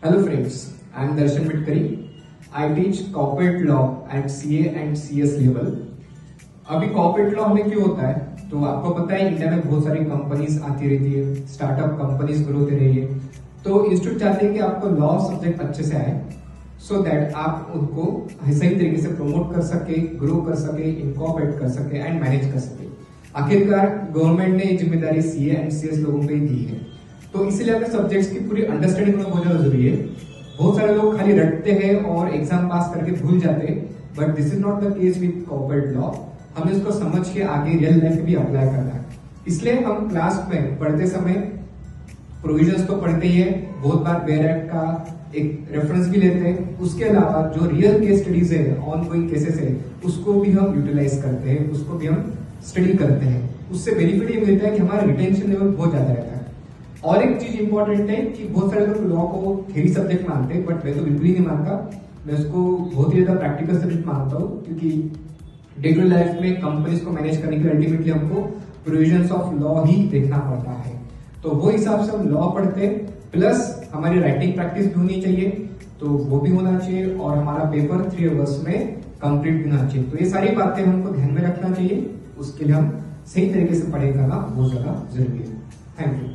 Hello friends, I am Darshan Mitkari. I teach corporate law at CA and CS level. अभी corporate law हमें क्यों होता है, तो आपको पता है इंडिया में बहुत सारी कंपनीज आती रहती है, स्टार्टअप कंपनीज ग्रो होते रही है, तो इंस्टीट्यूट चाहते हैं कि आपको लॉ सब्जेक्ट अच्छे से आए सो दैट आप उनको सही तरीके से प्रमोट कर सके, ग्रो कर सके, इनकॉर्पोरेट कर सके एंड मैनेज कर सके। आखिरकार गवर्नमेंट ने ये जिम्मेदारी सीए एंड सीएस लोगों पे ही दी है, तो इसीलिए अपने सब्जेक्ट्स की पूरी अंडरस्टैंडिंग होना बहुत ज्यादा जरूरी है। बहुत सारे लोग खाली रटते हैं और एग्जाम पास करके भूल जाते हैं, but this is not the case with corporate law. हमें इसको समझ के आगे रियल लाइफ में भी अप्लाई करना है। इसलिए हम क्लास में पढ़ते समय प्रोविजंस तो पढ़ते ही है, बहुत बार बेयर एक्ट का एक रेफरेंस भी लेते हैं। उसके अलावा जो रियल केस स्टडीज है, ऑन गोइंग केसेस है, उसको भी हम यूटिलाइज करते हैं, उसको भी हम स्टडी करते हैं। उससे बेनिफिट ये मिलता है कि हमारा रिटेंशन लेवल बहुत ज्यादा रहता है। और एक चीज इंपॉर्टेंट है कि बहुत सारे लोग लॉ को थ्योरी सब्जेक्ट मानते हैं, बट मैं तो बिल्कुल ही नहीं मानता। मैं उसको बहुत ही ज्यादा प्रैक्टिकल सब्जेक्ट मानता हूँ, क्योंकि डे टू लाइफ में कंपनीज को मैनेज करने के लिए अल्टीमेटली हमको प्रोविजंस ऑफ लॉ ही देखना पड़ता है। तो वो हिसाब से हम लॉ पढ़ते हैं, प्लस हमारी राइटिंग प्रैक्टिस भी होनी चाहिए, तो वो भी होना चाहिए, और हमारा पेपर 3 आवर्स में कंप्लीट भी होना चाहिए। तो ये सारी बातें हमको ध्यान में रखना चाहिए, उसके लिए हम सही तरीके से पढ़ाई करना बहुत ज्यादा जरूरी है। Thank you.